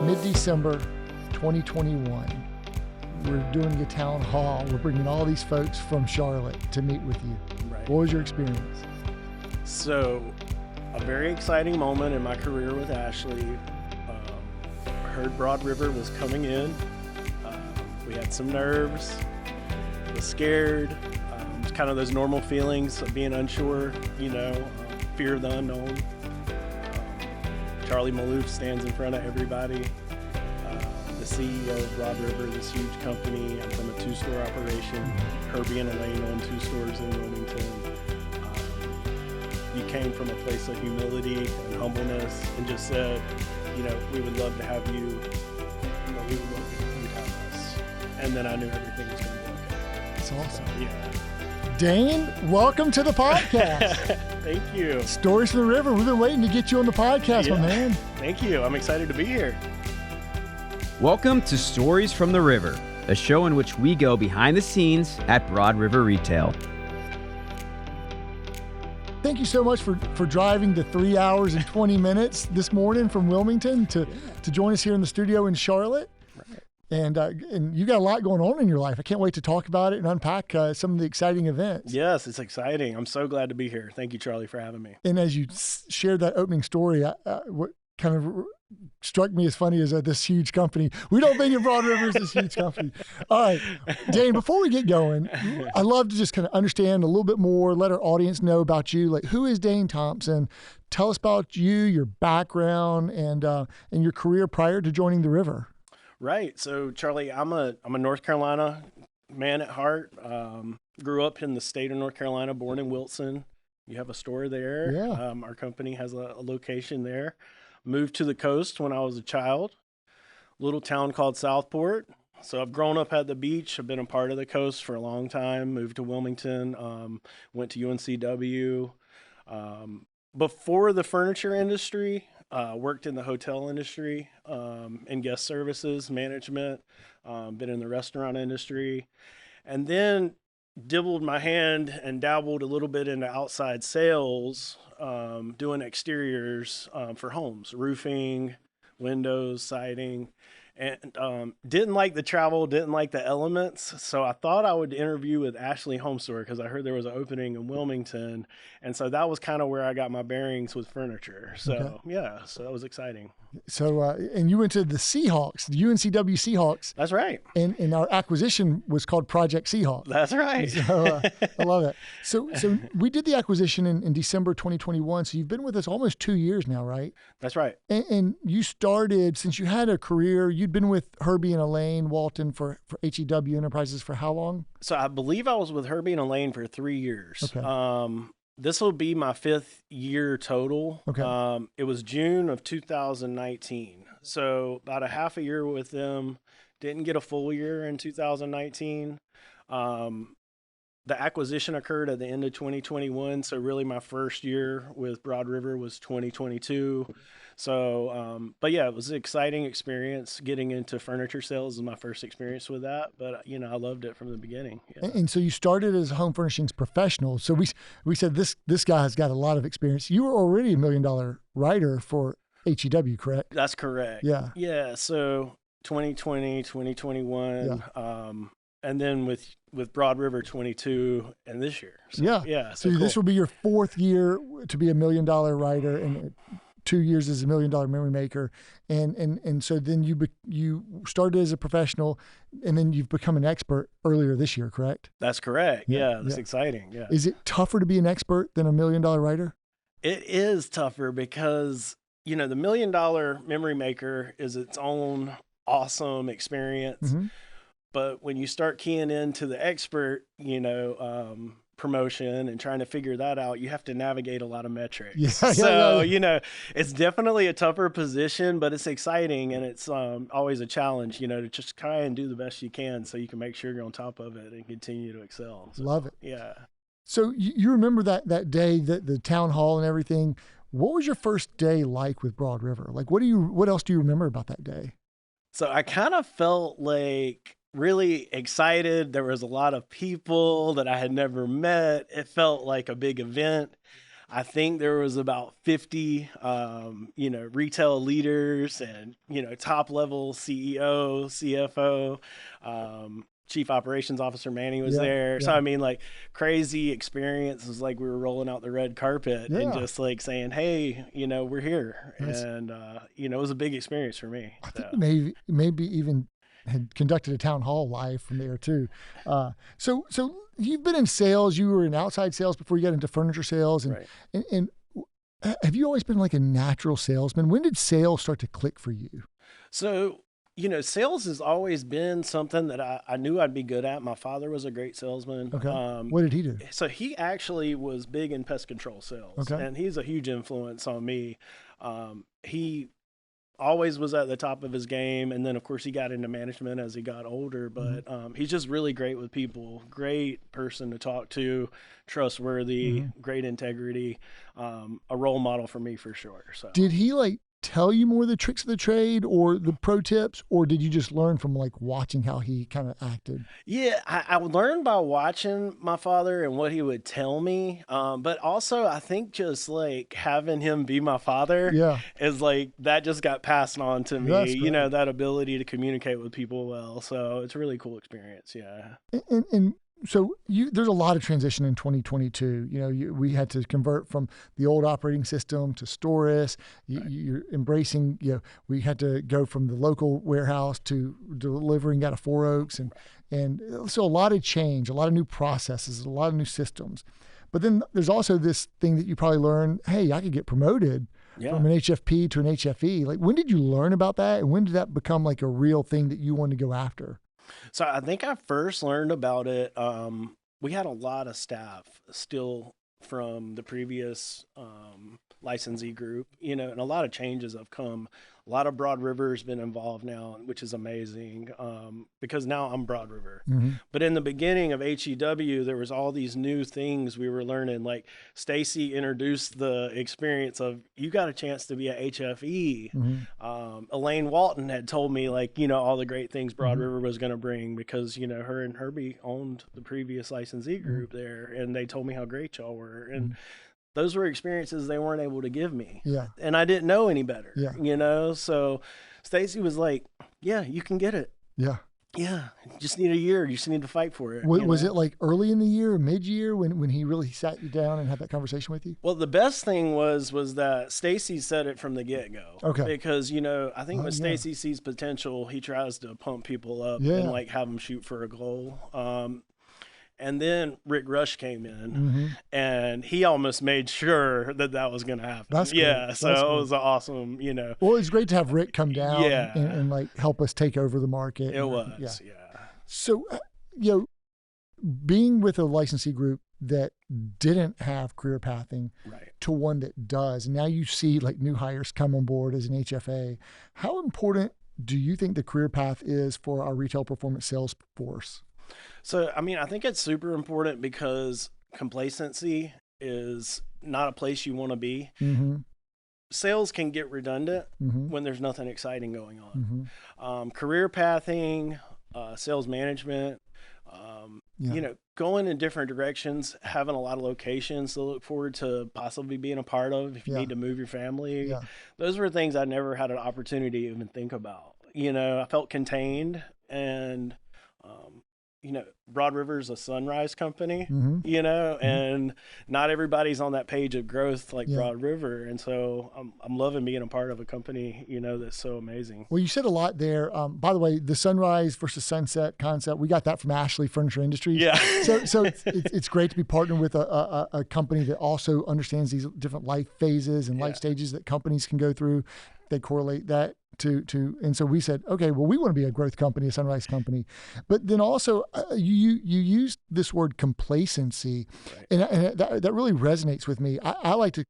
mid-December 2021. We're doing a town hall. We're bringing all these folks from Charlotte to meet with you. Right. What was your experience? So, a very exciting moment in my career with Ashley. Heard Broad River was coming in. We had some nerves, was scared, kind of those normal feelings of being unsure, fear of the unknown. Charlie Maloof stands in front of everybody. The CEO of Broad River, this huge company. I'm from a 2-store operation. Herbie and Elaine own 2 stores in Wilmington. You came from a place of humility and humbleness and just said, we would love to have you. We would love for you to have us. And then I knew everything was going to be okay. That's awesome. So, yeah. Dane, welcome to the podcast. Thank you. Stories from the River. We've been waiting to get you on the podcast, my man. Thank you. I'm excited to be here. Welcome to Stories from the River, a show in which we go behind the scenes at Broad River Retail. Thank you so much for driving to 3 hours and 20 minutes this morning from Wilmington to join us here in the studio in Charlotte. Right. And you got a lot going on in your life. I can't wait to talk about it and unpack some of the exciting events. Yes, it's exciting. I'm so glad to be here. Thank you, Charlie, for having me. And as you shared that opening story, what kind of struck me as funny is this huge company. We don't think of Broad River as this huge company. All right, Dane, before we get going, I'd love to just kind of understand a little bit more, let our audience know about you. Like, who is Dane Thompson? Tell us about you, your background, and your career prior to joining the River. Right. So, Charlie, I'm a North Carolina man at heart. Grew up in the state of North Carolina, born in Wilson. You have a store there. Yeah. Our company has a location there. Moved to the coast when I was a child, little town called Southport. So I've grown up at the beach. I've been a part of the coast for a long time. Moved to Wilmington, went to UNCW. Before the furniture industry, worked in the hotel industry, in guest services management, been in the restaurant industry, and then dibbled my hand and dabbled a little bit into outside sales, doing exteriors for homes, roofing, windows, siding, and didn't like the travel, didn't like the elements. So I thought I would interview with Ashley Home Store because I heard there was an opening in Wilmington. And so that was kind of where I got my bearings with furniture. So, Okay. Yeah, so that was exciting. So, and you went to the Seahawks, the UNCW Seahawks. That's right. And our acquisition was called Project Seahawk. That's right. So I love that. So we did the acquisition in December 2021. So you've been with us almost 2 years now, right? That's right. And you started, since you had a career, you'd been with Herbie and Elaine Walton for HEW Enterprises for how long? So I believe I was with Herbie and Elaine for 3 years. Okay. This will be my 5th year total. Okay. It was June of 2019. So about a half a year with them. Didn't get a full year in 2019. The acquisition occurred at the end of 2021. So really my first year with Broad River was 2022. So, but yeah, it was an exciting experience. Getting into furniture sales is my first experience with that. But, I loved it from the beginning. Yeah. And so you started as a home furnishings professional. So we said this guy has got a lot of experience. You were already $1 million writer for HEW, correct? That's correct. Yeah. Yeah. So 2020, 2021, and then with Broad River 22 and this year. So, yeah. So So cool. this will be your 4th year to be $1 million writer and 2 years as $1 million memory maker. And so then you started as a professional and then you've become an expert earlier this year, correct? That's correct. Yeah. That's yeah. exciting. Yeah. Is it tougher to be an expert than $1 million writer? It is tougher because, the $1 million memory maker is its own awesome experience. Mm-hmm. But when you start keying into the expert, promotion and trying to figure that out, you have to navigate a lot of metrics. Yeah. It's definitely a tougher position, but it's exciting and it's always a challenge, to just try and do the best you can so you can make sure you're on top of it and continue to excel. So, Love it. Yeah. So you remember that day, the town hall and everything. What was your first day like with Broad River? Like, what else do you remember about that day? So I kind of felt like really excited. There was a lot of people that I had never met. It felt like a big event. I think there was about 50, retail leaders and, top level CEO, CFO, Chief Operations Officer Manny was there. So, I mean, like crazy experiences, like we were rolling out the red carpet and just like saying, hey, we're here. And, it was a big experience for me. I think maybe even had conducted a town hall live from there too. So you've been in sales, you were in outside sales before you got into furniture sales. And have you always been like a natural salesman? When did sales start to click for you? So, sales has always been something that I knew I'd be good at. My father was a great salesman. Okay. What did he do? So he actually was big in pest control sales, and he's a huge influence on me. He always was at the top of his game, and then of course he got into management as he got older, but he's just really great with people, great person to talk to, trustworthy, great integrity, a role model for me for sure. So did he like tell you more of the tricks of the trade or the pro tips, or did you just learn from like watching how he kind of acted? Yeah, I learned by watching my father and what he would tell me. But also I think just like having him be my father is like, that just got passed on to me, that ability to communicate with people well. So it's a really cool experience. Yeah. And so there's a lot of transition in 2022. We had to convert from the old operating system to Storus. You're embracing, we had to go from the local warehouse to delivering out of Four Oaks. And so a lot of change, a lot of new processes, a lot of new systems. But then there's also this thing that you probably learned, hey, I could get promoted from an HFP to an HFE. Like, when did you learn about that? And when did that become like a real thing that you wanted to go after? So I think I first learned about it. We had a lot of staff still from the previous licensee group, and a lot of changes have come. A lot of Broad River has been involved now, which is amazing because now I'm Broad River. But in the beginning of HEW, there was all these new things we were learning. Like Stacy introduced the experience of, you got a chance to be at HFE. Elaine Walton had told me all the great things Broad River was going to bring because, her and Herbie owned the previous licensee group there. And they told me how great y'all were. And those were experiences they weren't able to give me. And I didn't know any better, So Stacy was like, yeah, you can get it. You just need a year. You just need to fight for it. Was it like early in the year or mid-year when he really sat you down and had that conversation with you? Well, the best thing was that Stacy said it from the get-go. Because, I think when Stacy sees potential, he tries to pump people up and have them shoot for a goal. And then Rick Rush came in, and he almost made sure that was going to happen. That's great. So it was awesome, Well, it's great to have Rick come down and help us take over the market. It was, So, being with a licensee group that didn't have career pathing to one that does, and now you see like new hires come on board as an HFA, how important do you think the career path is for our retail performance sales force? So, I mean, I think it's super important because complacency is not a place you want to be. Sales can get redundant when there's nothing exciting going on. Career pathing, sales management, going in different directions, having a lot of locations to look forward to possibly being a part of if you need to move your family. Those were things I never had an opportunity to even think about. I felt contained and Broad River's a sunrise company, and not everybody's on that page of growth like Broad River. And so I'm loving being a part of a company, that's so amazing. Well, you said a lot there. By the way, the sunrise versus sunset concept, we got that from Ashley Furniture Industries. So it's great to be partnered with a company that also understands these different life phases and life stages that companies can go through. They correlate that and so we said, okay, well, we want to be a growth company, a sunrise company. But then also you used this word complacency, and that really resonates with me. I like to,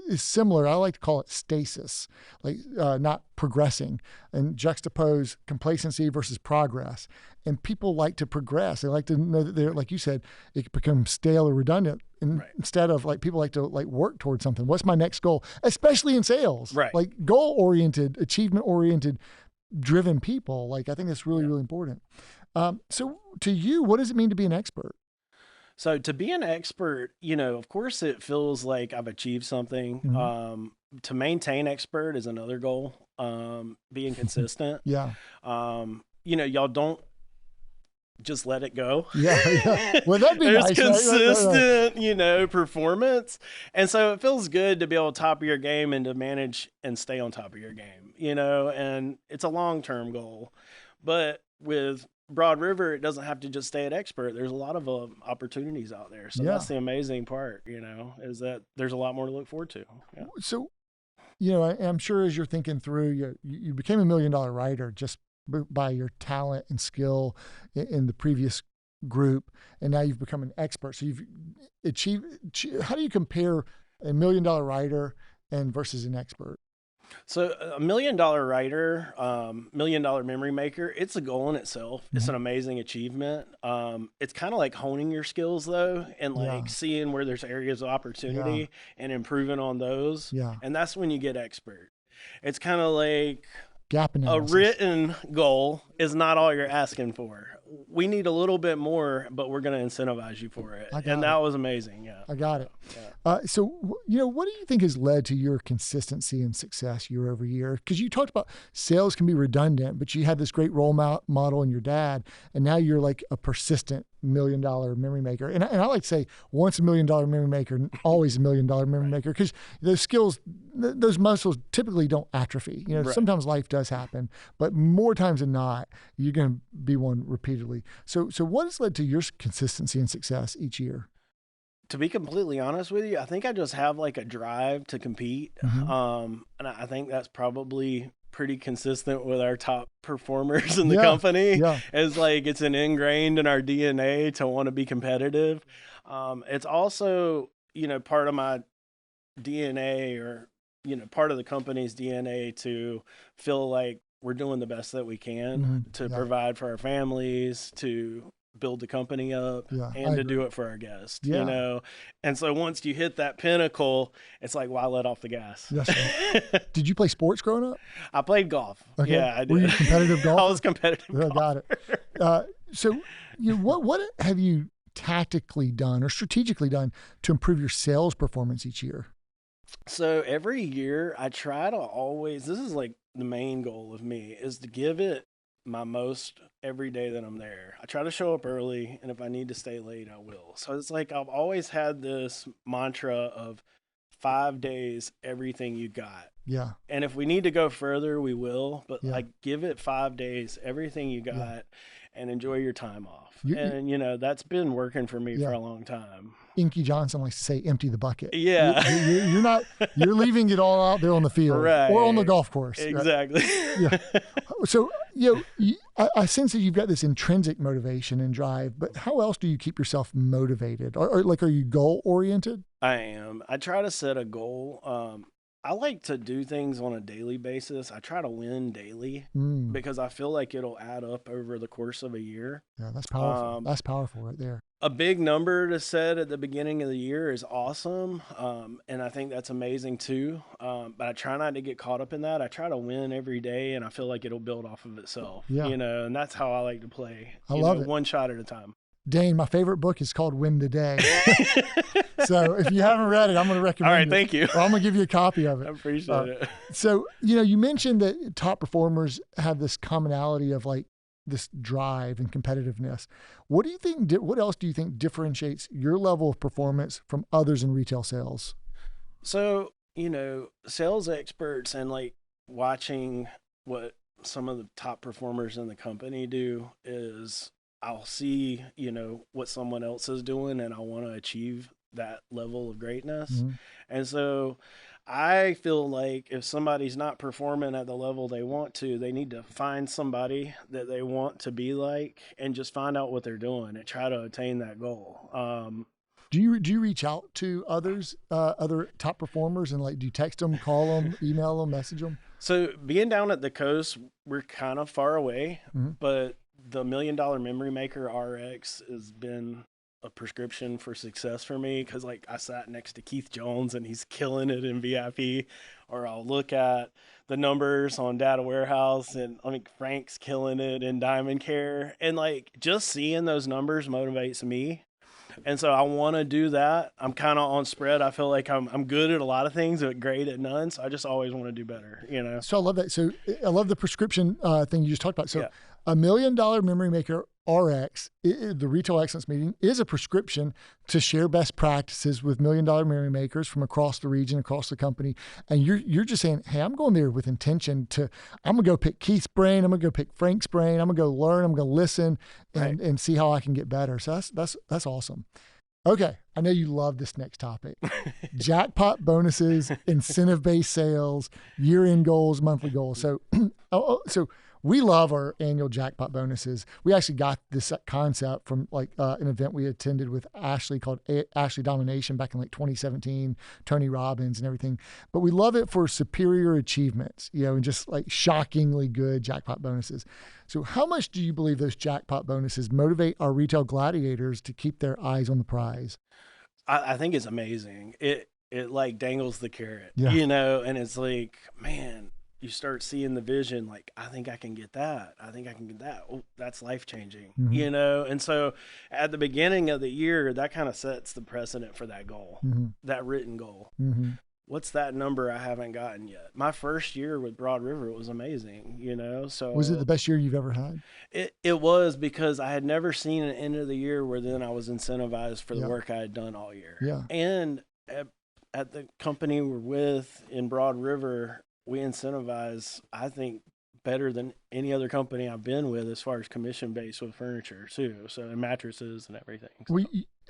it's similar. I like to call it stasis, like not progressing, and juxtapose complacency versus progress. And people like to progress. They like to know that they're, like you said, it becomes stale or redundant. And instead of people like to work towards something. What's my next goal? Especially in sales, like goal-oriented, achievement-oriented, driven people. I think that's really, really important. So to you, what does it mean to be an expert? So to be an expert, of course it feels like I've achieved something. To maintain expert is another goal. Being consistent. Yeah. Y'all don't just let it go. Yeah. Well, that'd be There's nice. consistent, performance. And so it feels good to be on top of your game and to manage and stay on top of your game, and it's a long-term goal. But with Broad River, it doesn't have to just stay at expert. There's a lot of opportunities out there. So that's the amazing part, is that there's a lot more to look forward to. Yeah. So, I'm sure as you're thinking through, you became $1 million writer just by your talent and skill in the previous group, and now you've become an expert. So you've achieved. How do you compare a $1 million writer and versus an expert? So $1 million writer, $1 million memory maker, it's a goal in itself. It's an amazing achievement. It's kind of like honing your skills though, and like seeing where there's areas of opportunity and improving on those. Yeah. And that's when you get expert. It's kind of like gap analysis. A written goal is not all you're asking for. We need a little bit more, but we're going to incentivize you for it. That was amazing. Yeah. I got it. Yeah. So, what do you think has led to your consistency and success year over year? Because you talked about sales can be redundant, but you had this great role model in your dad, and now you're like a persistent $1 million memory maker. And I like to say once $1 million memory maker, always $1 million memory maker, because those skills, those muscles typically don't atrophy. Sometimes life does happen, but more times than not, you're going to be one repeatedly. So what has led to your consistency and success each year? To be completely honest with you, I think I just have like a drive to compete. And I think that's probably pretty consistent with our top performers in the company. It's like it's ingrained in our DNA to want to be competitive. It's also, part of my DNA or, part of the company's DNA to feel like we're doing the best that we can to provide for our families, to build the company up and to do it for our guests, And so once you hit that pinnacle, it's like, why let off the gas? Yes, did you play sports growing up? I played golf. Okay. Yeah, I did. Were you competitive golf? I was competitive. Got it. So what have you tactically done or strategically done to improve your sales performance each year? So every year I try to always, this is like the main goal of me, is to give it my most every day that I'm there. I try to show up early, and if I need to stay late, I will. So it's like I've always had this mantra of 5 days, everything you got. Yeah. And if we need to go further, we will, but like give it 5 days, everything you got, and enjoy your time off. And, that's been working for me for a long time. Inky Johnson likes to say, empty the bucket. Yeah. You're leaving it all out there on the field or on the golf course. Exactly. Right? So, I sense that you've got this intrinsic motivation and drive, but how else do you keep yourself motivated? Or are you goal oriented? I am. I try to set a goal. I like to do things on a daily basis. I try to win daily because I feel like it'll add up over the course of a year. Yeah, that's powerful. That's powerful right there. A big number to set at the beginning of the year is awesome. And I think that's amazing too. But I try not to get caught up in that. I try to win every day, and I feel like it'll build off of itself, and that's how I like to play. I love it. One shot at a time. Dane, my favorite book is called Win the Day. So if you haven't read it, I'm going to recommend it. All right, thank you. Or I'm going to give you a copy of it. I appreciate it. So, you mentioned that top performers have this commonality of like this drive and competitiveness. What else do you think differentiates your level of performance from others in retail sales? So, sales experts and like watching what some of the top performers in the company do is I'll see, what someone else is doing, and I want to achieve that level of greatness. Mm-hmm. And so I feel like if somebody's not performing at the level they want to, they need to find somebody that they want to be like and just find out what they're doing and try to attain that goal. Do you reach out to others, other top performers, and do you text them, call them, email them, message them? So being down at the coast, we're kind of far away, but the $1 million memory maker RX has been a prescription for success for me because I sat next to Keith Jones and he's killing it in VIP, or I'll look at the numbers on Data Warehouse and Frank's killing it in Diamond Care, and just seeing those numbers motivates me. And so I want to do that. I'm kind of on spread. I feel like I'm good at a lot of things, but great at none. So I just always want to do better, you know? So I love that. So I love the prescription thing you just talked about. So Yeah. $1 million Memory Maker RX, the Retail Excellence Meeting, is a prescription to share best practices with $1 million memory makers from across the region, across the company. And you're just saying, hey, I'm going there with intention to, I'm going to go pick Keith's brain. I'm going to go pick Frank's brain. I'm going to go learn. I'm going to listen and see how I can get better. So that's awesome. Okay. I know you love this next topic. Jackpot bonuses, incentive-based sales, year-end goals, monthly goals. So, so we love our annual jackpot bonuses. We actually got this concept from like an event we attended with Ashley called Ashley Domination back in like 2017, Tony Robbins and everything. But we love it for superior achievements, you know, and just like shockingly good jackpot bonuses. So how much do you believe those jackpot bonuses motivate our retail gladiators to keep their eyes on the prize? I think it's amazing. It like dangles the carrot, Yeah. you know, and it's like, man, you start seeing the vision, like, I think I can get that. I think I can get that. Oh, that's life-changing, you know? And so at the beginning of the year, that kind of sets the precedent for that goal, that written goal. What's that number I haven't gotten yet? My first year with Broad River was amazing, you know? So Was it the best year you've ever had? It was, because I had never seen an end of the year where then I was incentivized for the work I had done all year. Yeah. And at the company we're with in Broad River, we incentivize, I think, better than any other company I've been with as far as commission based with furniture too. So, and mattresses and everything. So.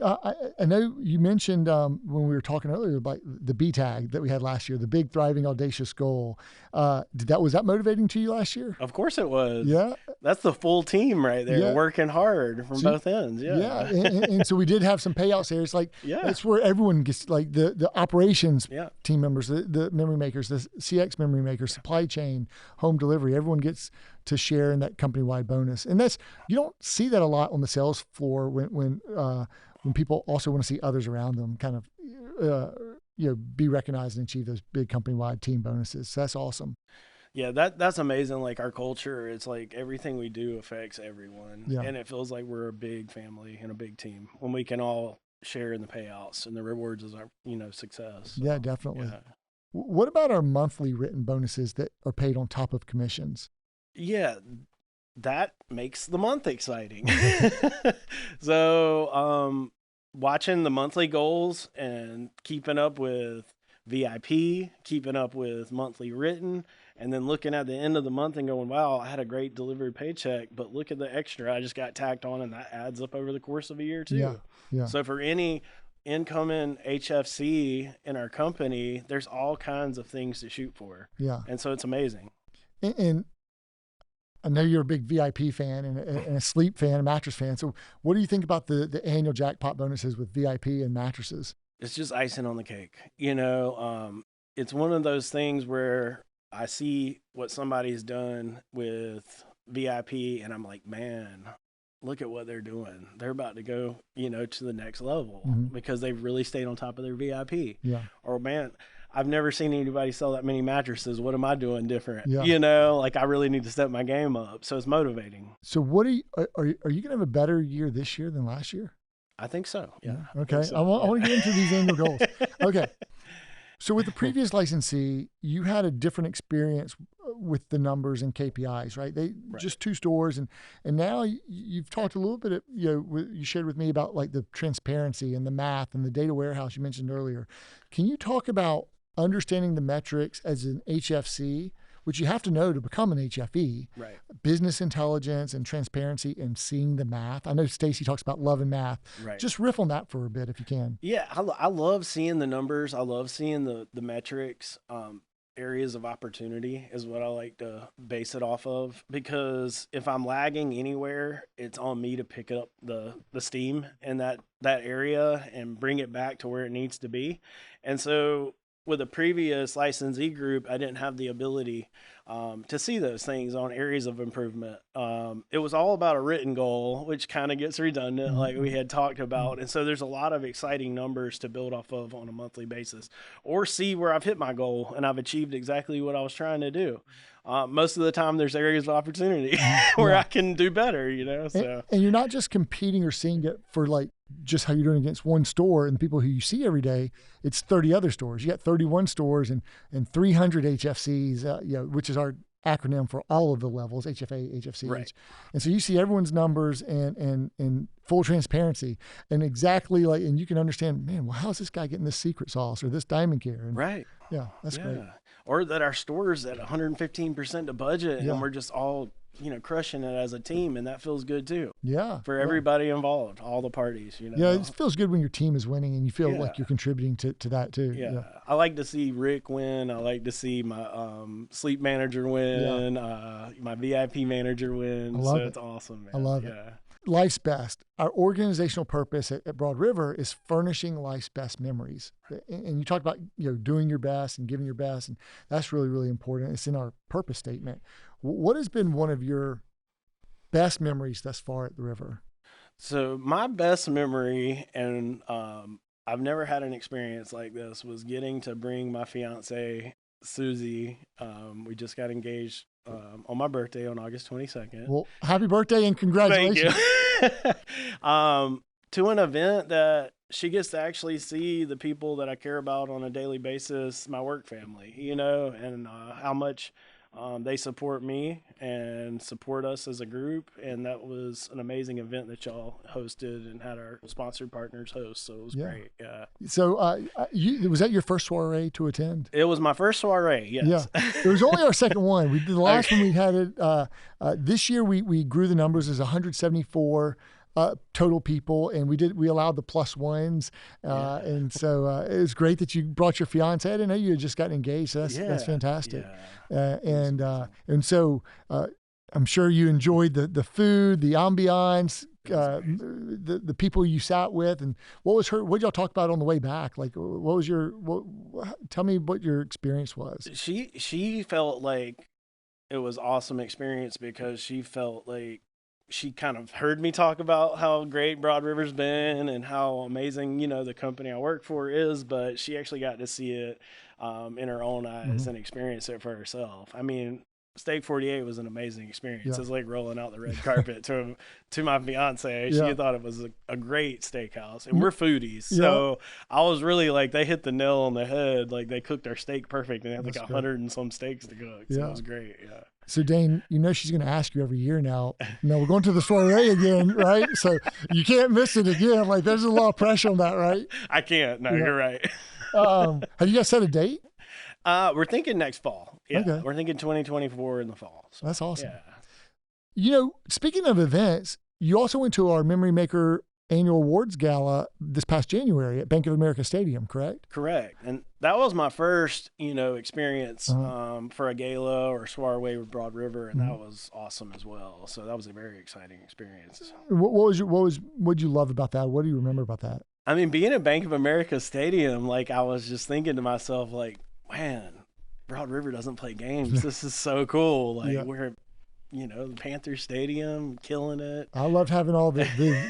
I know you mentioned when we were talking earlier about the B tag that we had last year, the big, thriving, audacious goal. Was that motivating to you last year? Of course it was. Yeah. That's the full team right there, working hard from both ends. Yeah. Yeah. And so we did have some payouts there. It's like, it's where everyone gets, like the operations team members, the memory makers, the CX memory makers, supply chain, home delivery, everyone gets to share in that company-wide bonus. And you don't see that a lot on the sales floor when people also want to see others around them kind of, be recognized and achieve those big company-wide team bonuses. So that's awesome. Yeah, that's amazing. Like our culture, it's like everything we do affects everyone. Yeah. And it feels like we're a big family and a big team when we can all share in the payouts and the rewards as our, success. So, yeah, definitely. Yeah. What about our monthly written bonuses that are paid on top of commissions? Yeah, that makes the month exciting. So, watching the monthly goals and keeping up with VIP, keeping up with monthly written, and then looking at the end of the month and going, wow, I had a great delivered paycheck, but look at the extra I just got tacked on, and that adds up over the course of a year too. Yeah. Yeah. So for any incoming HFC in our company, there's all kinds of things to shoot for. Yeah. And so it's amazing. And I know you're a big VIP fan and a sleep fan, a mattress fan. So what do you think about the annual jackpot bonuses with VIP and mattresses? It's just icing on the cake. It's one of those things where I see what somebody's done with VIP and I'm like, man, look at what they're doing. They're about to go, to the next level because they've really stayed on top of their VIP. Yeah. Or man, I've never seen anybody sell that many mattresses. What am I doing different? Yeah. I really need to step my game up. So it's motivating. So what are you going to have a better year this year than last year? I think so. Yeah. Okay. I want to get into these annual goals. Okay. So with the previous licensee, you had a different experience with the numbers and KPIs, right? Just 2 stores. And now you've talked a little bit, you shared with me about like the transparency and the math and the data warehouse you mentioned earlier. Can you talk about understanding the metrics as an HFC, which you have to know to become an HFE, right? Business intelligence and transparency and seeing the math. I know Stacy talks about love and math. Right. Just riff on that for a bit if you can. Yeah, I love seeing the numbers. I love seeing the metrics. Areas of opportunity is what I like to base it off of, because if I'm lagging anywhere, it's on me to pick up the steam in that area and bring it back to where it needs to be. And so with a previous licensee group, I didn't have the ability to see those things on areas of improvement. It was all about a written goal, which kind of gets redundant, like we had talked about. And so there's a lot of exciting numbers to build off of on a monthly basis, or see where I've hit my goal and I've achieved exactly what I was trying to do. Most of the time there's areas of opportunity where I can do better, So. And you're not just competing or seeing it for like just how you're doing against one store and the people who you see every day, it's 30 other stores. You got 31 stores and 300 HFCs, which is our acronym for all of the levels, HFA, HFC. Right. And so you see everyone's numbers and full transparency and exactly and you can understand, man, well, how's this guy getting this secret sauce or this diamond care? And Right. yeah, that's great. Or that our store's at 115% to budget and we're just all, crushing it as a team, and that feels good too. Yeah. For everybody involved, all the parties, Yeah, it feels good when your team is winning and you feel like you're contributing to that too. Yeah. I like to see Rick win. I like to see my sleep manager win, my VIP manager win. So it's awesome, man. I love it. Life's Best. Our organizational purpose at Broad River is furnishing life's best memories. And you talked about, doing your best and giving your best, and that's really, really important. It's in our purpose statement. What has been one of your best memories thus far at the river? So my best memory, and I've never had an experience like this, was getting to bring my fiance, Susie. We just got engaged on my birthday on August 22nd. Well, happy birthday and congratulations. Thank you. To an event that she gets to actually see the people that I care about on a daily basis, my work family, and how much they support me and support us as a group. And that was an amazing event that y'all hosted and had our sponsored partners host. So it was great. Yeah. So was that your first soiree to attend? It was my first soiree. Yes. Yeah. It was only our second one. We did the last one we had it. This year we grew the numbers as 174 total people, and we allowed the plus ones, and so it was great that you brought your fiance. I didn't know you had just gotten engaged. So that's fantastic. And so I'm sure you enjoyed the food, the ambiance, the people you sat with, and what did y'all talk about on the way back? Like, tell me what your experience was. She felt like it was awesome experience because she felt like she kind of heard me talk about how great Broad River's been and how amazing, the company I work for is, but she actually got to see it in her own eyes and experience it for herself. I mean, Steak 48 was an amazing experience. It's like rolling out the red carpet to my fiance. She thought it was a great steakhouse, and we're foodies. So I was really like, they hit the nail on the head. Like, they cooked our steak perfect, and they had like 100 and some steaks to cook. So it was great. Yeah. So Dane, she's going to ask you every year now. We're going to the soiree again, right? So you can't miss it again. Like, there's a lot of pressure on that, right? I can't. No, you're right. Have you guys set a date? We're thinking next fall. Yeah, okay. We're thinking 2024 in the fall. So, that's awesome. Yeah. Speaking of events, you also went to our Memory Maker annual awards gala this past January at Bank of America Stadium, correct? Correct. And that was my first, experience for a gala or soiree with Broad River, and that was awesome as well. So that was a very exciting experience. What'd you love about that? What do you remember about that? I mean, being at Bank of America Stadium, like, I was just thinking to myself, like, man, Broad River doesn't play games. This is so cool. Like, we're the Panther Stadium, killing it. I loved having all the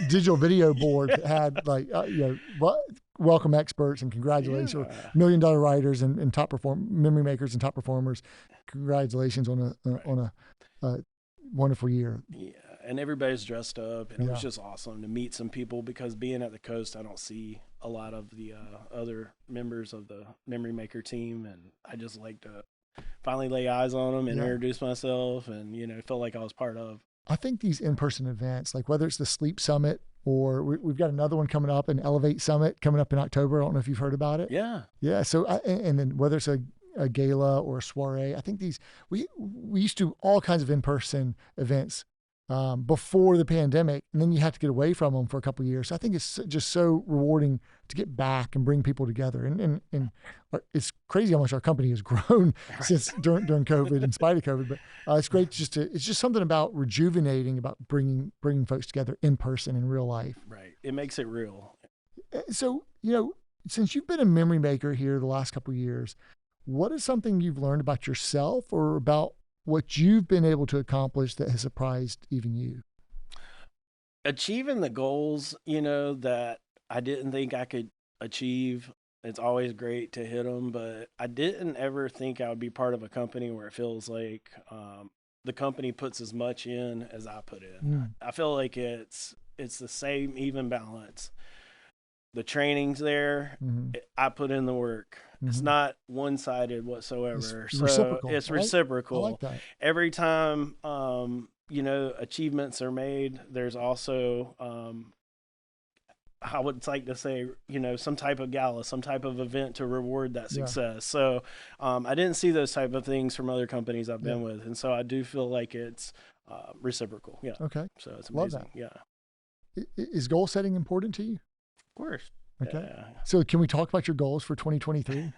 digital video boards that had welcome experts and congratulations, or $1 million writers and top memory makers and top performers. Congratulations on a wonderful year. Yeah, and everybody's dressed up, and it was just awesome to meet some people, because being at the coast, I don't see a lot of the other members of the Memory Maker team, and I just like to finally lay eyes on them and introduce myself, and feel like I was part of. I think these in-person events, like whether it's the Sleep Summit or we've got another one coming up, an Elevate Summit coming up in October. I don't know if you've heard about it. Yeah. So and then whether it's a gala or a soiree, I think we used to do all kinds of in-person events before the pandemic, and then you have to get away from them for a couple of years. So I think it's just so rewarding to get back and bring people together. And it's crazy how much our company has grown since during COVID, in spite of COVID. But it's great it's just something about rejuvenating, about bringing folks together in person in real life. Right. It makes it real. So, since you've been a memory maker here the last couple of years, what is something you've learned about yourself or about what you've been able to accomplish that has surprised even you? Achieving the goals, that I didn't think I could achieve. It's always great to hit them, but I didn't ever think I would be part of a company where it feels like the company puts as much in as I put in. I feel like it's it's the same even balance. The training's there. Mm-hmm. I put in the work. Mm-hmm. It's not one-sided whatsoever. It's reciprocal. It's reciprocal. I like that. Every time, achievements are made, there's also, I would like to say, some type of gala, some type of event to reward that success. Yeah. So I didn't see those type of things from other companies I've been with. And so I do feel like it's reciprocal. Yeah. Okay. So it's amazing. Love that. Yeah. Is goal setting important to you? Of course. Okay. Yeah. So can we talk about your goals for 2023?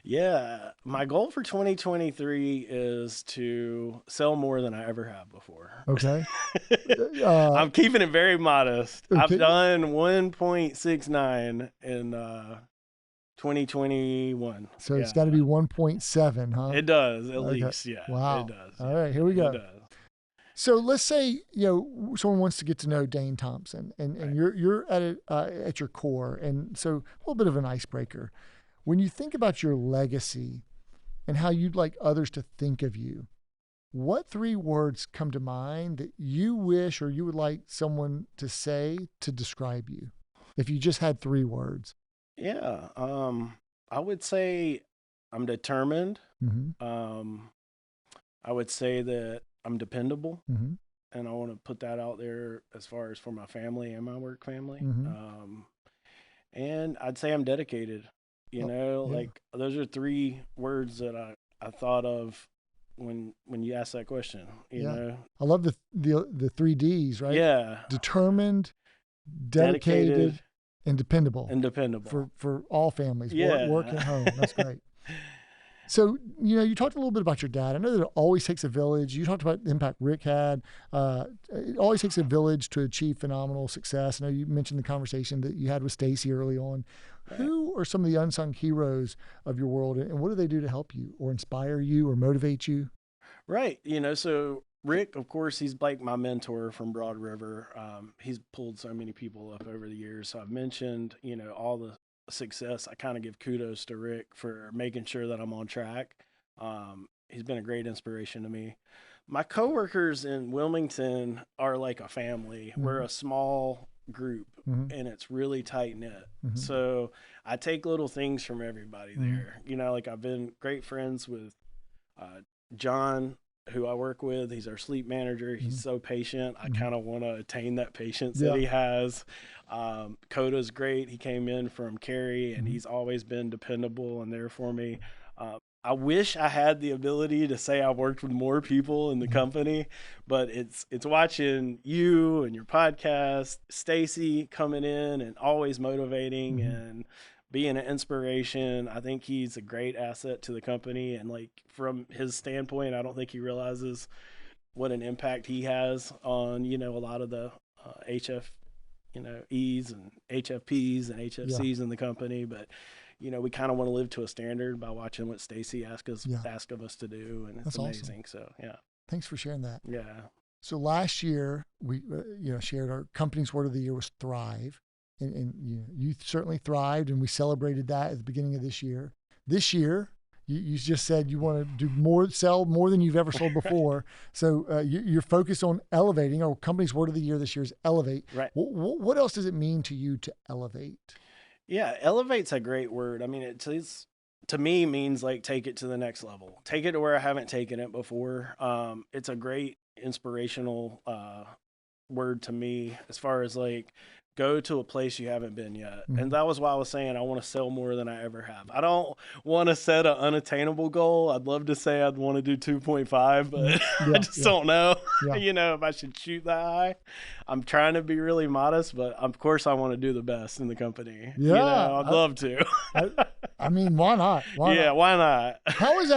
Yeah. My goal for 2023 is to sell more than I ever have before. Okay. I'm keeping it very modest. Okay. I've done 1.69 in 2021. So it's got to be 1.7, huh? It does, at least. Yeah. Wow. It does. All right, here we go. It does. So let's say, someone wants to get to know Dane Thompson, and Right. you're at it at your core, and so a little bit of an icebreaker. When you think about your legacy and how you'd like others to think of you, what 3 words come to mind that you wish or you would like someone to say to describe you? If you just had 3 words. Yeah. I would say I'm determined. Mm-hmm. I would say that I'm dependable. Mm-hmm. And I want to put that out there as far as for my family and my work family. Mm-hmm. And I'd say I'm dedicated. Like those are 3 words that I thought of when you asked that question. You know, I love the 3 Ds, right? Yeah. Determined, dedicated, and dependable. For all families. Yeah. Work and home. That's great. So, you talked a little bit about your dad. I know that it always takes a village. You talked about the impact Rick had. It always takes a village to achieve phenomenal success. I know you mentioned the conversation that you had with Stacy early on. Right. Who are some of the unsung heroes of your world, and what do they do to help you or inspire you or motivate you? Right. So Rick, of course, he's like my mentor from Broad River. He's pulled so many people up over the years. So I've mentioned, all the success. I kind of give kudos to Rick for making sure that I'm on track. He's been a great inspiration to me. My coworkers in Wilmington are like a family. Mm-hmm. We're a small group, mm-hmm. and it's really tight knit. Mm-hmm. So I take little things from everybody there. Mm-hmm. Like I've been great friends with John, who I work with. He's our sleep manager. He's mm-hmm. so patient. I kind of want to attain that patience that he has. Coda's great. He came in from Cary, and mm-hmm. he's always been dependable and there for me. I wish I had the ability to say I worked with more people in the company, but it's watching you and your podcast, Stacy coming in and always motivating mm-hmm. and being an inspiration. I think he's a great asset to the company. And like from his standpoint, I don't think he realizes what an impact he has on, a lot of the HF, E's and HFPs and HFCs in the company. But, we kind of want to live to a standard by watching what Stacy ask of us to do. And it's That's amazing. Awesome. So, yeah. Thanks for sharing that. Yeah. So last year we, shared our company's word of the year was Thrive. And you certainly thrived, and we celebrated that at the beginning of this year. This year, you just said you want to do more, sell more than you've ever sold before. So you're focused on elevating. Our company's word of the year this year is elevate. Right. What else does it mean to you to elevate? Yeah, elevate's a great word. I mean, it's to me means like take it to the next level. Take it to where I haven't taken it before. It's a great inspirational word to me as far as like, go to a place you haven't been yet. Mm-hmm. And that was why I was saying I want to sell more than I ever have. I don't want to set an unattainable goal. I'd love to say I'd want to do 2.5, but I just don't know, if I should shoot that high. I'm trying to be really modest, but of course I want to do the best in the company. Yeah. I'd love to. I mean, why not? Why not? How is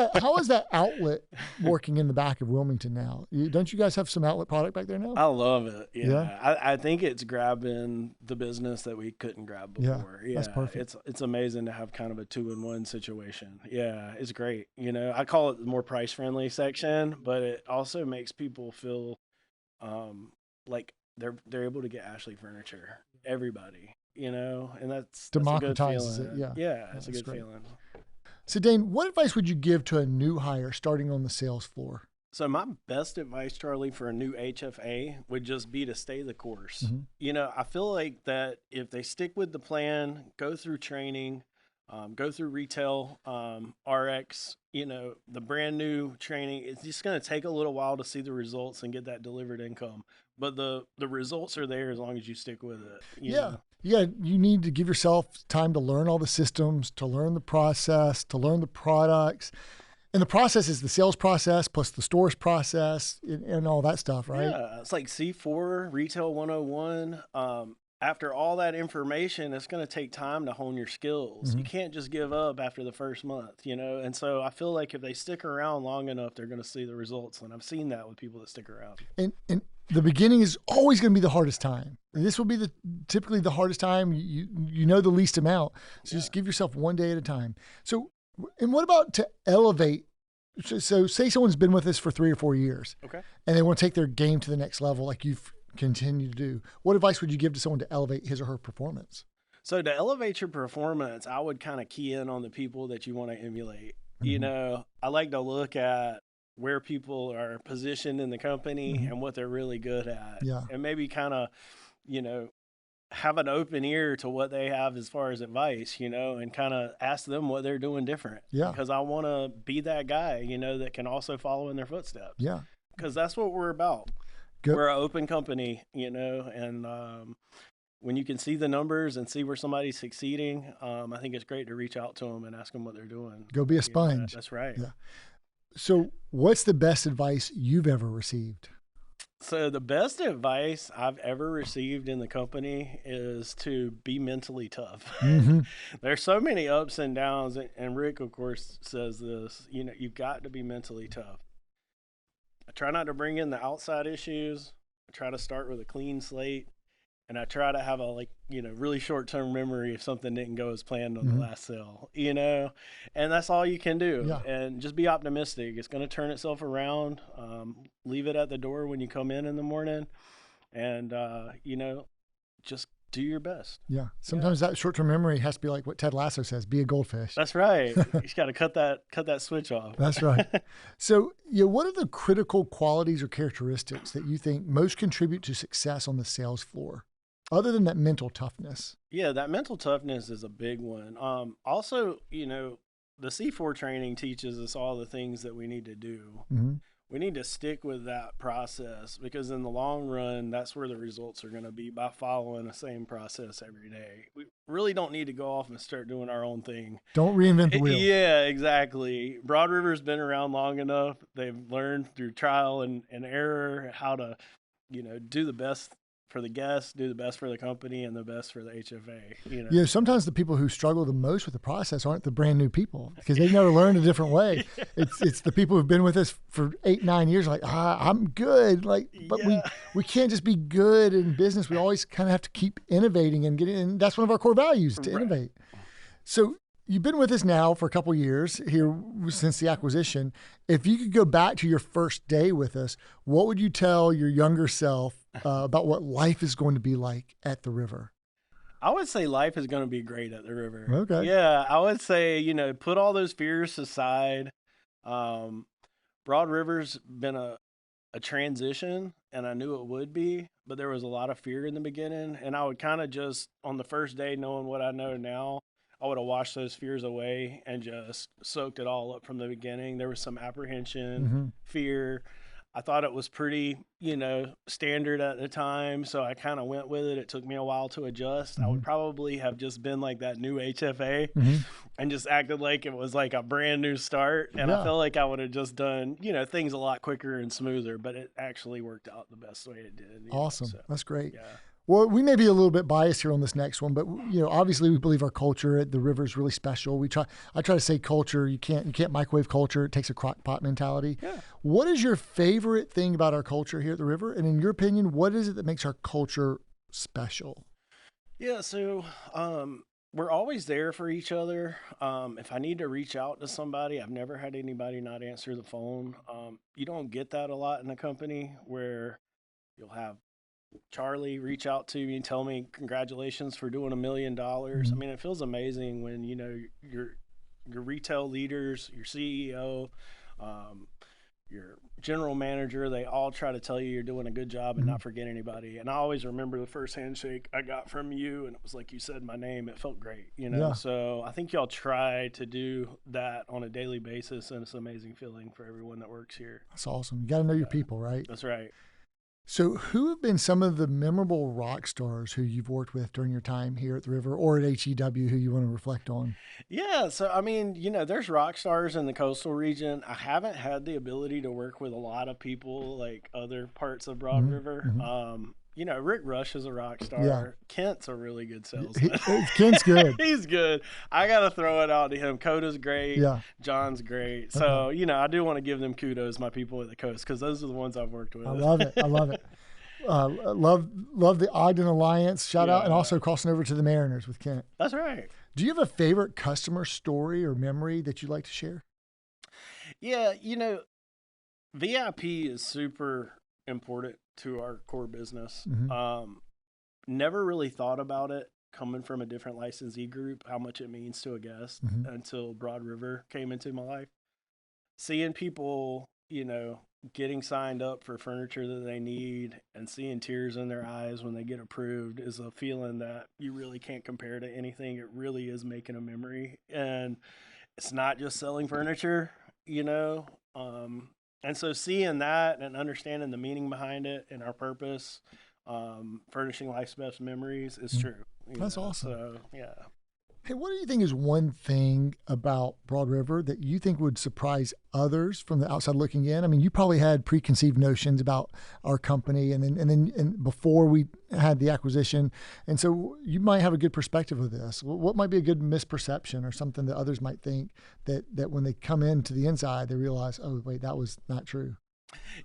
that outlet working in the back of Wilmington now? Don't you guys have some outlet product back there now? I love it. Yeah. I think it's grabbing the business that we couldn't grab before. Yeah, that's perfect. It's amazing to have kind of a 2-in-1 situation. Yeah, it's great. I call it the more price friendly section, but it also makes people feel like they're able to get Ashley furniture. Everybody, and that's democratizes a good feeling. it. Yeah, it's a good feeling. So Dane, what advice would you give to a new hire starting on the sales floor? So my best advice, Charlie, for a new HFA would just be to stay the course. I feel like that if they stick with the plan, go through training, go through retail, RX, the brand new training, it's just going to take a little while to see the results and get that delivered income. But the results are there as long as you stick with it. Yeah. You need to give yourself time to learn all the systems, to learn the process, to learn the products. And the process is the sales process plus the stores process and all that stuff, right? Yeah, it's like C4, Retail 101. After all that information, it's going to take time to hone your skills. You can't just give up after the first month, And so I feel like if they stick around long enough, they're going to see the results. And I've seen that with people that stick around. And the beginning is always going to be the hardest time. And this will be typically the hardest time. You know the least amount. So just give yourself one day at a time. So, and what about to elevate? So say someone's been with us for 3 or 4 years. Okay. And they want to take their game to the next level like you've continued to do. What advice would you give to someone to elevate his or her performance? So to elevate your performance, I would kind of key in on the people that you want to emulate. I like to look at where people are positioned in the company and what they're really good at. Yeah. And maybe kind of, have an open ear to what they have as far as advice, and kind of ask them what they're doing different. Yeah. Because I want to be that guy, that can also follow in their footsteps. Yeah. Because that's what we're about. Good. We're an open company, and when you can see the numbers and see where somebody's succeeding, I think it's great to reach out to them and ask them what they're doing. Go be a sponge. That's right. Yeah. So what's the best advice you've ever received? So the best advice I've ever received in the company is to be mentally tough. There's so many ups and downs, and Rick, of course, says this, you've got to be mentally tough. I try not to bring in the outside issues. I try to start with a clean slate, and I try to have a really short-term memory if something didn't go as planned on the last sale, and that's all you can do. Yeah. And just be optimistic. It's going to turn itself around. Leave it at the door when you come in the morning, and just do your best. Yeah. Sometimes that short-term memory has to be like what Ted Lasso says, be a goldfish. That's right. You just got to cut that switch off. That's right. So, what are the critical qualities or characteristics that you think most contribute to success on the sales floor, other than that mental toughness? Yeah, that mental toughness is a big one. Also, the C4 training teaches us all the things that we need to do. We need to stick with that process because in the long run, that's where the results are going to be by following the same process every day. We really don't need to go off and start doing our own thing. Don't reinvent the wheel. Yeah, exactly. Broad River's been around long enough. They've learned through trial and error how to, do the best for the guests, do the best for the company, and the best for the HFA. Sometimes the people who struggle the most with the process aren't the brand new people because they've never learned a different way. It's the people who've been with us for 8-9 years, like, I'm good. But we can't just be good in business. We always kind of have to keep innovating and getting, and that's one of our core values, to innovate. So you've been with us now for a couple of years here since the acquisition. If you could go back to your first day with us, what would you tell your younger self about what life is going to be like at the river? I would say life is going to be great at the river. Okay. Yeah, I would say, put all those fears aside. Broad River's been a transition, and I knew it would be, but there was a lot of fear in the beginning, and I would kind of just, on the first day, knowing what I know now, I would have washed those fears away and just soaked it all up from the beginning. There was some apprehension, fear. I thought it was pretty, standard at the time, so I kind of went with it. It took me a while to adjust. I would probably have just been like that new HFA and just acted like it was like a brand new start. And I felt like I would have just done, things a lot quicker and smoother, but it actually worked out the best way it did. Awesome. So, that's great. Yeah. Well, we may be a little bit biased here on this next one, but obviously we believe our culture at the river is really special. I try to say culture. You can't microwave culture. It takes a crock pot mentality. Yeah. What is your favorite thing about our culture here at the river? And in your opinion, what is it that makes our culture special? Yeah. So, we're always there for each other. If I need to reach out to somebody, I've never had anybody not answer the phone. You don't get that a lot in a company where you'll have Charlie reach out to me and tell me congratulations for doing $1 million. I mean, it feels amazing when your retail leaders, your CEO, your general manager, they all try to tell you you're doing a good job and not forget anybody. And I always remember the first handshake I got from you, and it was like you said my name. It felt great, you know. Yeah. So I think y'all try to do that on a daily basis, and it's an amazing feeling for everyone that works here. That's awesome. You got to know your people, right? That's right. So who have been some of the memorable rock stars who you've worked with during your time here at the River or at HEW who you want to reflect on? Yeah, so I mean, you know, there's rock stars in the coastal region. I haven't had the ability to work with a lot of people like other parts of Broad River. You know, Rick Rush is a rock star. Yeah. Kent's a really good salesman. Kent's good. He's good. I got to throw it out to him. Coda's great. Yeah. John's great. So, you know, I do want to give them kudos, my people at the coast, because those are the ones I've worked with. I love it. I love it. Love the Ogden Alliance shout out, and also crossing over to the Mariners with Kent. That's right. Do you have a favorite customer story or memory that you'd like to share? Yeah, you know, VIP is super important to our core business. Never really thought about it coming from a different licensee group, how much it means to a guest until Broad River came into my life. Seeing people, you know, getting signed up for furniture that they need and seeing tears in their eyes when they get approved is a feeling that you really can't compare to anything. It really is making a memory. And it's not just selling furniture, you know. And so seeing that and understanding the meaning behind it and our purpose, furnishing life's best memories is true. That's awesome. So, yeah. Hey, what do you think is one thing about Broad River that you think would surprise others from the outside looking in? I mean, you probably had preconceived notions about our company and before we had the acquisition. And so you might have a good perspective of this. What might be a good misperception or something that others might think that when they come into the inside, they realize, oh, wait, that was not true?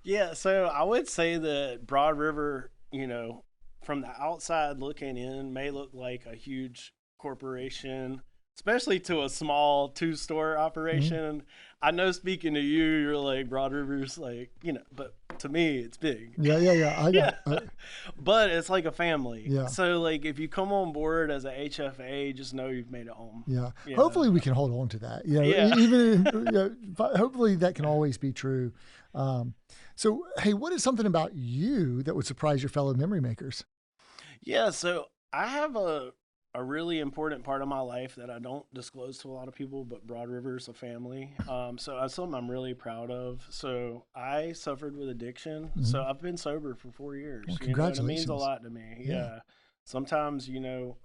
Yeah. So I would say that Broad River, you know, from the outside looking in may look like a huge corporation, especially to a small 2-store operation. I know speaking to you, you're like, Broad River's like, you know, but to me, it's big. Yeah. I got it. But it's like a family. Yeah. So like, if you come on board as a HFA, just know you've made it home. Yeah. You Hopefully know? we can hold on to that. You know, Yeah. even hopefully that can always be true. So, hey, what is something about you that would surprise your fellow memory makers? Yeah. So I have a really important part of my life that I don't disclose to a lot of people, but Broad River is a family. So that's something I'm really proud of. So I suffered with addiction. So I've been sober for 4 years. Well, you know, and it means congratulations. a lot to me. Yeah. Sometimes, you know,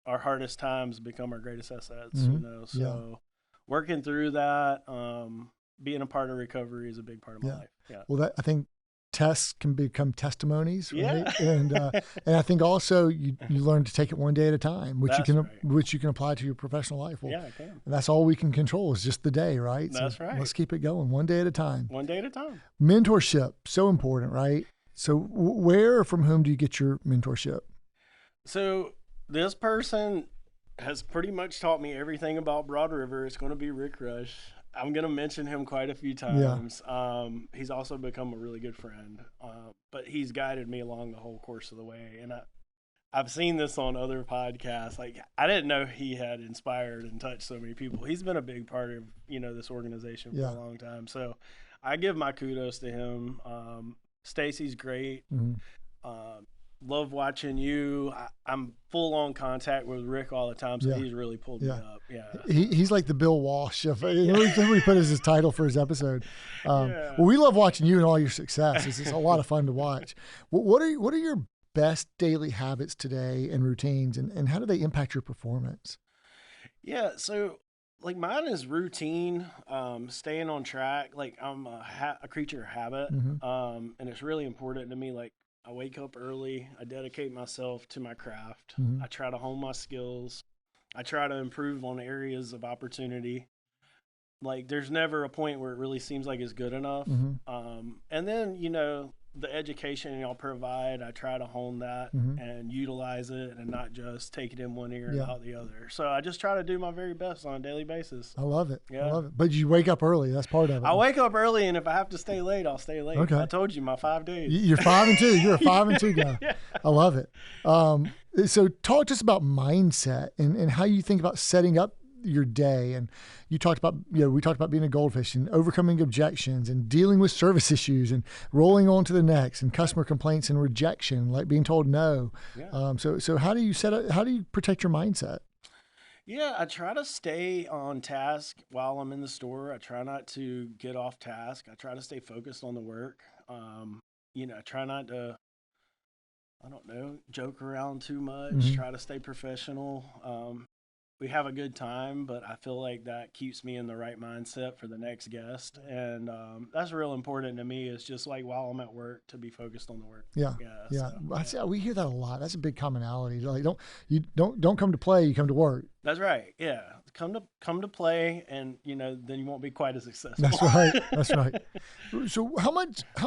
our hardest times become our greatest assets, you know, so working through that, being a part of recovery is a big part of my life. Yeah. Well, I think tests can become testimonies, right? Yeah. and I think also you learn to take it one day at a time, which That's you can apply to your professional life. Well, Yeah, I can. and that's all we can control is just the day, right? That's so right. Let's keep it going one day at a time. One day at a time. Mentorship, so important, right? So where or from whom do you get your mentorship? So this person has pretty much taught me everything about Broad River. It's going to be Rick Rush. I'm going to mention him quite a few times. He's also become a really good friend, but he's guided me along the whole course of the way. And I've seen this on other podcasts. Like, I didn't know he had inspired and touched so many people. He's been a big part of, you know, this organization for a long time. So I give my kudos to him. Stacy's great. Love watching you. I'm full on contact with Rick all the time, so he's really pulled me up. Yeah, he's like the Bill Walsh of we put as his title for his episode. Well, we love watching you and all your success. It's a lot of fun to watch. What are your best daily habits today and routines, and how do they impact your performance? Yeah, so like mine is routine, staying on track. Like I'm a creature of habit, and it's really important to me. Like, I wake up early. I dedicate myself to my craft. I try to hone my skills. I try to improve on areas of opportunity. Like, there's never a point where it really seems like it's good enough. And then, you know, the education y'all provide, I try to hone that and utilize it and not just take it in one ear and out the other. So I just try to do my very best on a daily basis. I love it. Yeah. I love it. But you wake up early. That's part of it. I wake up early, and if I have to stay late, I'll stay late. Okay. I told you my 5 days. You're 5 and 2. You're a 5 and 2 guy. I love it. So talk to us about mindset and how you think about setting up your day, and we talked about being a goldfish and overcoming objections and dealing with service issues and rolling on to the next and customer complaints and rejection, like being told no. Yeah. So how do you protect your mindset? Yeah, I try to stay on task while I'm in the store. I try not to get off task. I try to stay focused on the work. I try not to, I don't know, joke around too much. Try to stay professional. We have a good time, but I feel like that keeps me in the right mindset for the next guest. And that's real important to me, is just like while I'm at work to be focused on the work. Yeah. So, We hear that a lot. That's a big commonality. Like don't come to play, you come to work. That's right. Yeah. Come to play, and then you won't be quite as successful. That's right. So how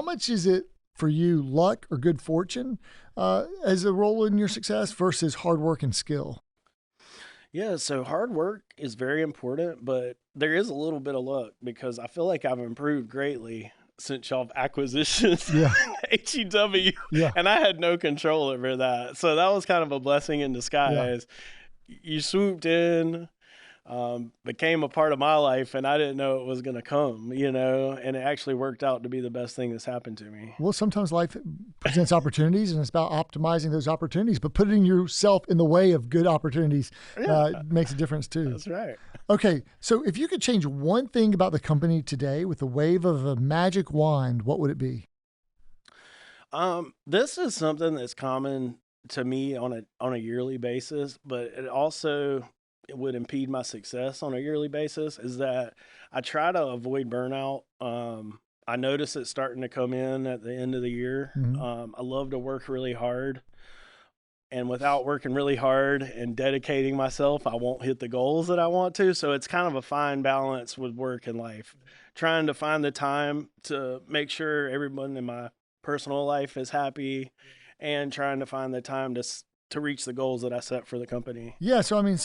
much is it for you, luck or good fortune, as a role in your success versus hard work and skill? Yeah, so hard work is very important, but there is a little bit of luck, because I feel like I've improved greatly since y'all have acquisitions HEW, and I had no control over that. So that was kind of a blessing in disguise. Yeah. You swooped in, became a part of my life, and I didn't know it was going to come, and it actually worked out to be the best thing that's happened to me. Well, sometimes life presents opportunities, and it's about optimizing those opportunities, but putting yourself in the way of good opportunities makes a difference too. That's right. Okay, so if you could change one thing about the company today with a wave of a magic wand, what would it be? This is something that's common to me on a yearly basis, but it would impede my success on a yearly basis, is that I try to avoid burnout. I notice it starting to come in at the end of the year. I love to work really hard, and without working really hard and dedicating myself, I won't hit the goals that I want to. So it's kind of a fine balance with work and life, trying to find the time to make sure everyone in my personal life is happy, and trying to find the time to reach the goals that I set for the company. Yeah. So, I mean,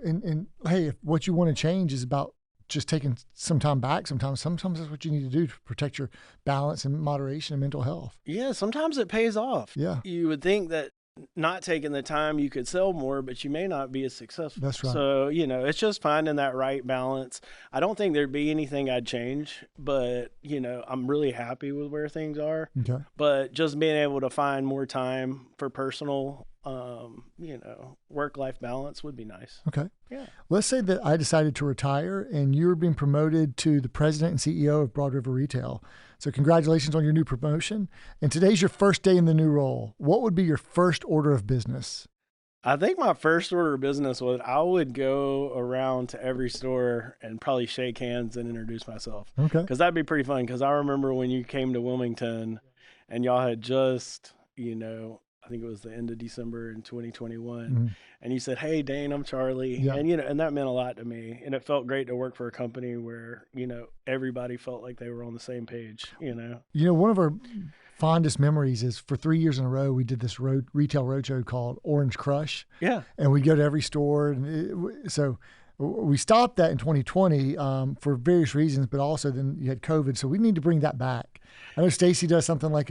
and hey, if what you want to change is about just taking some time back, sometimes that's what you need to do to protect your balance and moderation and mental health. Yeah. Sometimes it pays off. Yeah. You would think that not taking the time, you could sell more, but you may not be as successful. That's right. So, it's just finding that right balance. I don't think there'd be anything I'd change, but, I'm really happy with where things are. Okay. But just being able to find more time for personal, work-life balance would be nice. Okay. Yeah. Let's say that I decided to retire and you're being promoted to the president and CEO of Broad River Retail. So congratulations on your new promotion. And today's your first day in the new role. What would be your first order of business? I think my first order of business was I would go around to every store and probably shake hands and introduce myself. Okay. Because that'd be pretty fun. Because I remember when you came to Wilmington and y'all had just, I think it was the end of December in 2021. And you said, "Hey, Dane, I'm Charlie." Yeah. And, and that meant a lot to me. And it felt great to work for a company where, everybody felt like they were on the same page, One of our fondest memories is for 3 years in a row, we did this retail roadshow called Orange Crush. Yeah. And we go to every store. And so we stopped that in 2020 for various reasons, but also then you had COVID. So we need to bring that back. I know Stacy does something like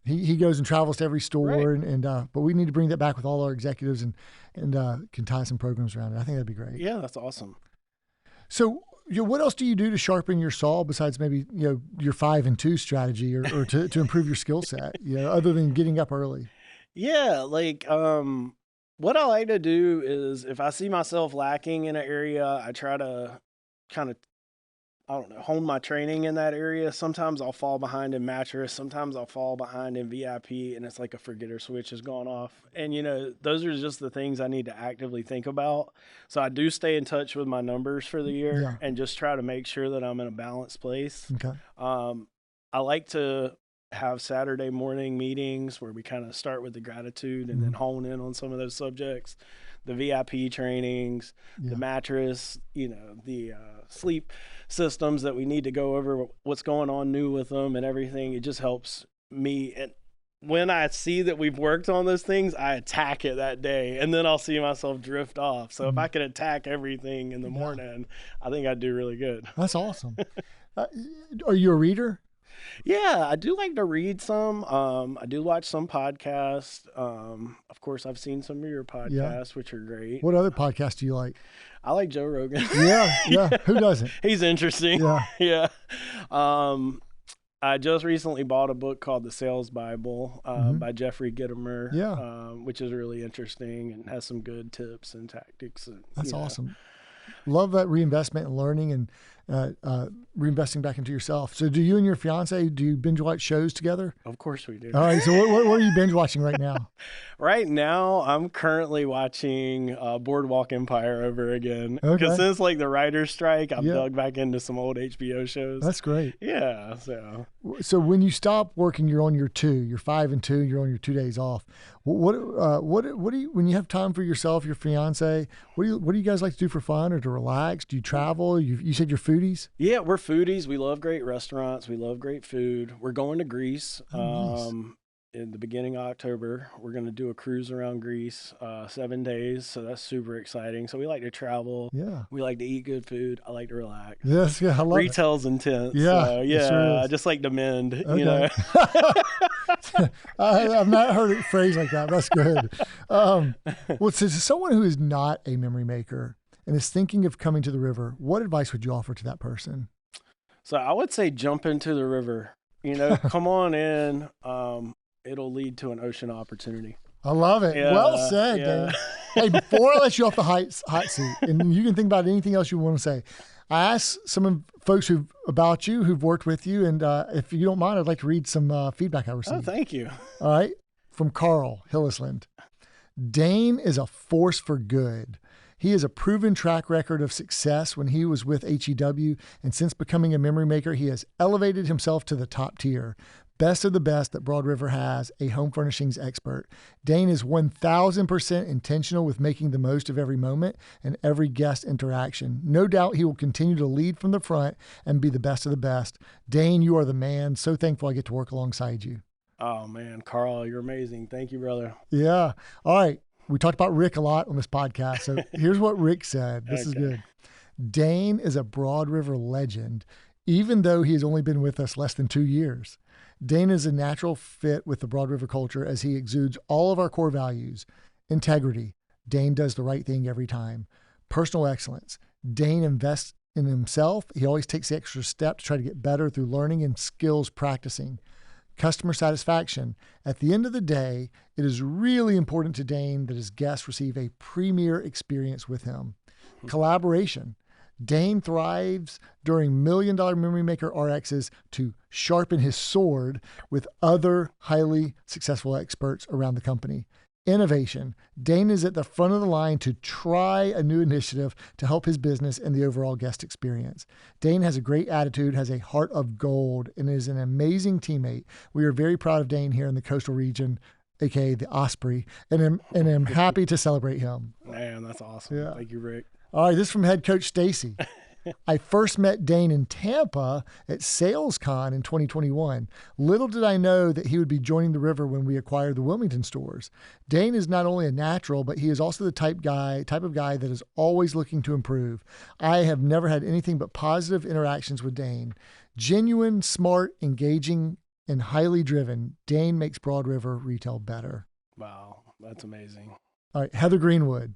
he goes and travels to every store, right. But we need to bring that back with all our executives and can tie some programs around it. I think that'd be great. Yeah, that's awesome. So, what else do you do to sharpen your saw besides maybe your 5 and 2 strategy or to improve your skill set? Other than getting up early. Yeah, what I like to do is if I see myself lacking in an area, I try to kind of hone my training in that area. Sometimes I'll fall behind in mattress. Sometimes I'll fall behind in VIP, and it's like a forgetter switch has gone off. And, those are just the things I need to actively think about. So I do stay in touch with my numbers for the year and just try to make sure that I'm in a balanced place. Okay. I like to have Saturday morning meetings where we kind of start with the gratitude and then hone in on some of those subjects. The VIP trainings, the mattress, the sleep systems that we need to go over what's going on new with them and everything. It just helps me. And when I see that we've worked on those things, I attack it that day, and then I'll see myself drift off. So if I could attack everything in the morning, I think I'd do really good. That's awesome. Are you a reader? Yeah, I do like to read some. I do watch some podcasts. Of course, I've seen some of your podcasts, which are great. What other podcast do you like? I like Joe Rogan. Yeah. Who doesn't? He's interesting. Yeah. Yeah. I just recently bought a book called The Sales Bible by Jeffrey Gitomer, which is really interesting and has some good tips and tactics. And, That's awesome. Love that reinvestment and learning and reinvesting back into yourself. So do you and your fiance, do you binge watch shows together? Of course we do. All right. So what are you binge watching right now? Right now, I'm currently watching Boardwalk Empire over again. Okay. Because since like the writer's strike, I've dug back into some old HBO shows. That's great. Yeah. So when you stop working, you're on your 5 and 2, you're on your 2 days off. What do you, when you have time for yourself, your fiance, what do you guys like to do for fun or to relax? Do you travel? You said you're foodies? Yeah, we're foodies. We love great restaurants. We love great food. We're going to Greece. Nice. In the beginning of October. We're going to do a cruise around Greece, 7 days. So that's super exciting. So we like to travel. Yeah. We like to eat good food. I like to relax. Yes. Yeah. I love Retail's intense. Yeah. So, it sure is. I just like to mend, Okay. you know. I've not heard it phrased like that. That's good. Well, so someone who is not a memory maker and is thinking of coming to the river, what advice would you offer to that person? So I would say jump into the river. Come on in. It'll lead to an ocean opportunity. I love it. Yeah, well said, Dane. Hey, before I let you off the hot seat, and you can think about anything else you want to say, I asked some of folks about you who've worked with you, and if you don't mind, I'd like to read some feedback I received. Oh, thank you. All right. From Carl Hillisland. Dane is a force for good. He has a proven track record of success when he was with HEW, and since becoming a memory maker, he has elevated himself to the top tier. Best of the best that Broad River has, a home furnishings expert. Dane is 1,000% intentional with making the most of every moment and every guest interaction. No doubt he will continue to lead from the front and be the best of the best. Dane, you are the man. So thankful I get to work alongside you. Oh, man, Carl, you're amazing. Thank you, brother. Yeah. All right. We talked about Rick a lot on this podcast. So here's what Rick said. This is good. Dane is a Broad River legend, even though he has only been with us less than 2 years. Dane is a natural fit with the Broad River culture as he exudes all of our core values. Integrity. Dane does the right thing every time. Personal excellence. Dane invests in himself. He always takes the extra step to try to get better through learning and skills practicing. Customer satisfaction. At the end of the day, it is really important to Dane that his guests receive a premier experience with him. Collaboration. Dane thrives during $1 Million Memory Maker RXs to sharpen his sword with other highly successful experts around the company. Innovation. Dane is at the front of the line to try a new initiative to help his business and the overall guest experience. Dane has a great attitude, has a heart of gold, and is an amazing teammate. We are very proud of Dane here in the coastal region, aka the Osprey, and I'm happy to celebrate him. Man, that's awesome. Yeah. Thank you, Rick. All right, this is from head coach Stacy. I first met Dane in Tampa at SalesCon in 2021. Little did I know that he would be joining the river when we acquired the Wilmington stores. Dane is not only a natural, but he is also the type of guy that is always looking to improve. I have never had anything but positive interactions with Dane. Genuine, smart, engaging, and highly driven. Dane makes Broad River retail better. Wow, that's amazing. All right, Heather Greenwood.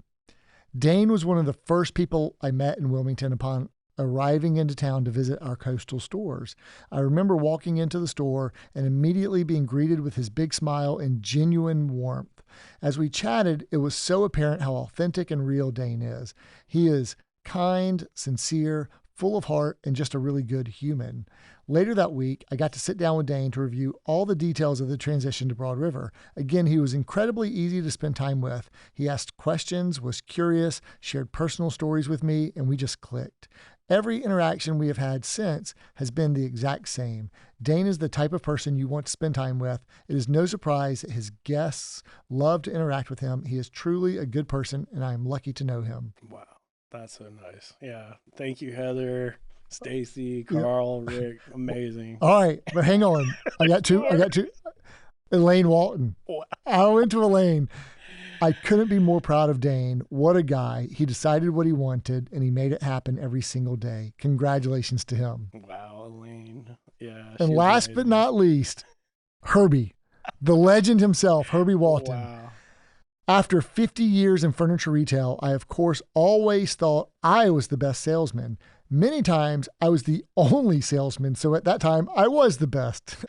Dane was one of the first people I met in Wilmington upon arriving into town to visit our coastal stores. I remember walking into the store and immediately being greeted with his big smile and genuine warmth. As we chatted, it was so apparent how authentic and real Dane is. He is kind, sincere, full of heart, and just a really good human. Later that week, I got to sit down with Dane to review all the details of the transition to Broad River. Again, he was incredibly easy to spend time with. He asked questions, was curious, shared personal stories with me, and we just clicked. Every interaction we have had since has been the exact same. Dane is the type of person you want to spend time with. It is no surprise that his guests love to interact with him. He is truly a good person, and I am lucky to know him. Wow, that's so nice. Yeah, thank you, Heather, Stacy, Carl, Rick, amazing. All right, but hang on. I got two. Elaine Walton. Wow. I went to Elaine. I couldn't be more proud of Dane. What a guy. He decided what he wanted, and he made it happen every single day. Congratulations to him. Wow, Elaine. Yeah. And last but not least, Herbie, the legend himself, Herbie Walton. Wow. After 50 years in furniture retail, I, of course, always thought I was the best salesman. Many times I was the only salesman, so at that time I was the best.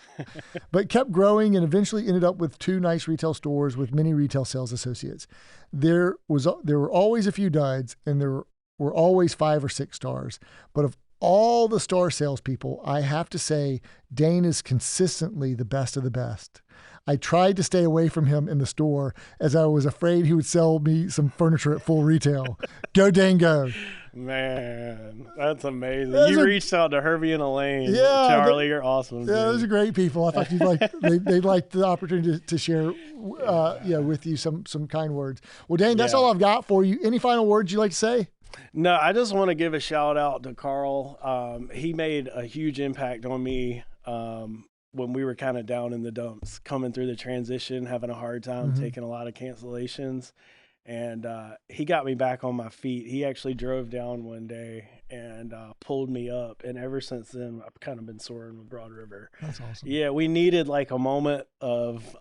But kept growing and eventually ended up with 2 nice retail stores with many retail sales associates. There were always a few duds, and there were always 5 or 6 stars. But of all the star salespeople, I have to say Dane is consistently the best of the best. I tried to stay away from him in the store as I was afraid he would sell me some furniture at full retail. Go Dane, go. Man, that's amazing. You reached out to Herbie and Elaine. Yeah, Charlie, you're awesome. Yeah, those are great people. I thought they'd like the opportunity to share with you some kind words. Well, Dane, that's all I've got for you. Any final words you'd like to say? No, I just want to give a shout out to Carl. He made a huge impact on me when we were kind of down in the dumps, coming through the transition, having a hard time, taking a lot of cancellations. And he got me back on my feet. He actually drove down one day and pulled me up. And ever since then, I've kind of been soaring with Broad River. That's awesome. Yeah, we needed like a moment of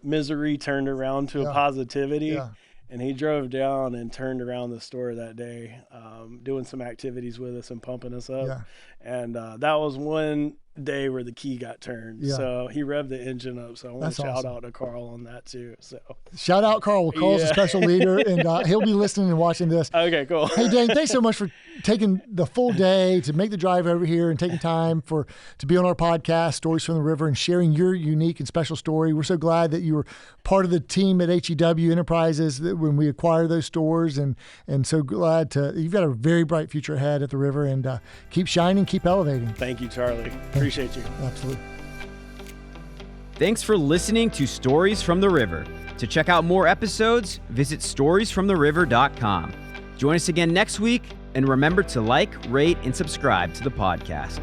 misery turned around to a positivity. Yeah. And he drove down and turned around the store that day, doing some activities with us and pumping us up. Yeah. And that was one day where the key got turned. Yeah. So he revved the engine up. So I want to shout out to Carl on that too. So shout out Carl. Well, Carl's a special leader, and he'll be listening and watching this. Okay, cool. Hey, Dane, thanks so much for taking the full day to make the drive over here and taking time to be on our podcast, Stories from the River, and sharing your unique and special story. We're so glad that you were part of the team at HEW Enterprises when we acquired those stores, and so glad you've got a very bright future ahead at the river, and keep shining, keep elevating. Thank you, Charlie. Appreciate you. Absolutely. Thanks for listening to Stories from the River. To check out more episodes, visit storiesfromtheriver.com. Join us again next week, and remember to like, rate, and subscribe to the podcast.